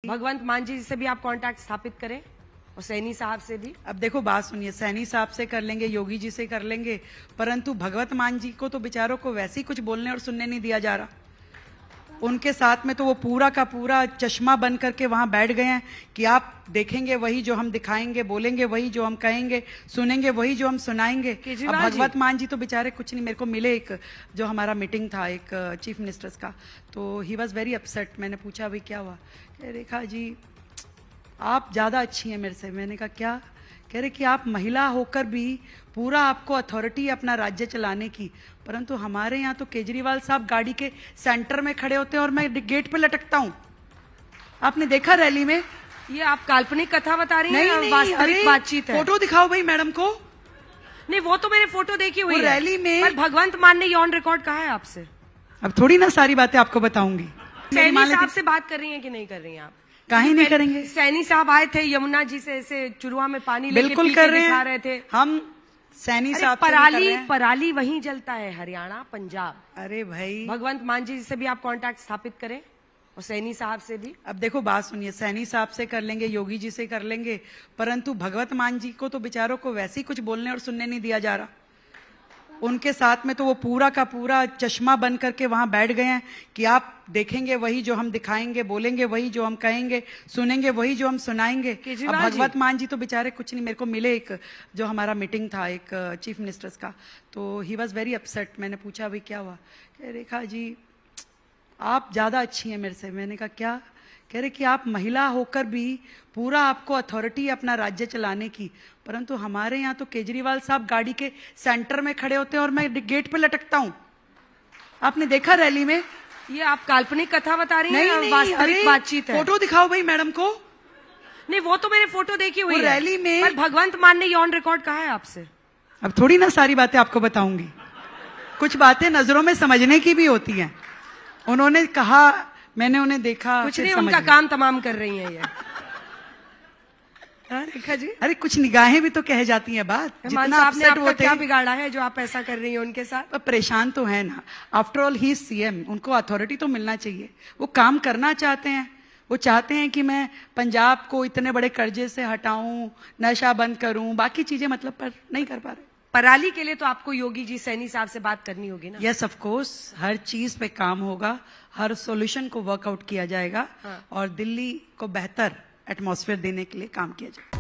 भगवंत मान जी से भी आप कांटेक्ट स्थापित करें और सैनी साहब से भी। अब देखो बात सुनिए, सैनी साहब से कर लेंगे, योगी जी से कर लेंगे, परंतु भगवंत मान जी को तो बेचारों को वैसे ही कुछ बोलने और सुनने नहीं दिया जा रहा। उनके साथ में तो वो पूरा का पूरा चश्मा बन करके वहां बैठ गए हैं कि आप देखेंगे वही जो हम दिखाएंगे, बोलेंगे वही जो हम कहेंगे, सुनेंगे वही जो हम सुनाएंगे। अब भगवंत मान जी तो बेचारे कुछ नहीं। मेरे को मिले एक जो हमारा मीटिंग था एक चीफ मिनिस्टर्स का, तो ही वॉज वेरी अपसेट। मैंने पूछा भाई क्या हुआ? कह रेखा जी आप ज्यादा अच्छी हैं मेरे से। मैंने कहा क्या? कह रहे कि आप महिला होकर भी पूरा आपको अथॉरिटी है अपना राज्य चलाने की, परंतु हमारे यहाँ तो केजरीवाल साहब गाड़ी के सेंटर में खड़े होते हैं और मैं गेट पे लटकता हूँ। आपने देखा रैली में? ये आप काल्पनिक कथा बता रही हैं, वास्तविक बातचीत है। फोटो दिखाओ भाई मैडम को। नहीं वो तो मैंने फोटो देखी हुई है रैली में। पर भगवंत मान ने ये ऑन रिकॉर्ड कहा है आपसे। अब थोड़ी ना सारी बातें आपको बताऊंगी। सैनी साहब से बात कर रही हैं कि नहीं कर रही हैं आप? काहे नहीं करेंगे? सैनी साहब आए थे यमुना जी से ऐसे चुरुआ में पानी लेके बिल्कुल कर रहे थे। हम सैनी साहब पराली वहीं जलता है, हरियाणा पंजाब। अरे भाई भगवंत मान जी से भी आप कांटेक्ट स्थापित करें और सैनी साहब से भी। अब देखो बात सुनिए, सैनी साहब से कर लेंगे, योगी जी से कर लेंगे, परंतु भगवंत मान जी को तो बेचारों को वैसे ही कुछ बोलने और सुनने नहीं दिया जा रहा। उनके साथ में तो वो पूरा का पूरा चश्मा बन करके वहां बैठ गए हैं कि आप देखेंगे वही जो हम दिखाएंगे, बोलेंगे वही जो हम कहेंगे, सुनेंगे वही जो हम सुनाएंगे। अब भगवंत मान जी तो बेचारे कुछ नहीं। मेरे को मिले एक जो हमारा मीटिंग था एक चीफ मिनिस्टर्स का, तो ही वॉज वेरी अपसेट। मैंने पूछा भाई क्या हुआ? कह रेखा जी आप ज्यादा अच्छी हैं मेरे से। मैंने कहा क्या? कह रहे कि आप महिला होकर भी पूरा आपको अथॉरिटी है अपना राज्य चलाने की, परंतु हमारे यहाँ तो केजरीवाल साहब गाड़ी के सेंटर में खड़े होते हैं और मैं गेट पे लटकता हूँ। आपने देखा रैली में? ये आप काल्पनिक कथा बता रही हैं, वास्तविक बातचीत है। फोटो दिखाओ भाई मैडम को। नहीं वो तो मैंने फोटो देखी हुई है रैली में। पर भगवंत मान ने ये ऑन रिकॉर्ड कहा है आपसे। अब थोड़ी ना सारी बातें आपको बताऊंगी। कुछ बातें नजरों में समझने की भी होती हैं। उन्होंने कहा, मैंने उन्हें देखा, कुछ नहीं, उनका काम तमाम कर रही हैं ये। रेखा जी अरे कुछ निगाहें भी तो कह जाती हैं बात। जितना अपसेट होते क्या बिगाड़ा है जो आप ऐसा कर रही हैं उनके साथ? परेशान तो है ना। आफ्टर ऑल ही सीएम, उनको अथॉरिटी तो मिलना चाहिए। वो काम करना चाहते हैं। वो चाहते हैं कि मैं पंजाब को इतने बड़े कर्जे से हटाऊं, नशा बंद करूं, बाकी चीजें मतलब पर नहीं कर पा रहे। पराली के लिए तो आपको योगी जी सैनी साहब से बात करनी होगी ना? यस ऑफ कोर्स, हर चीज पे काम होगा, हर सॉल्यूशन को वर्कआउट किया जाएगा और दिल्ली को बेहतर एटमॉस्फेयर देने के लिए काम किया जाएगा।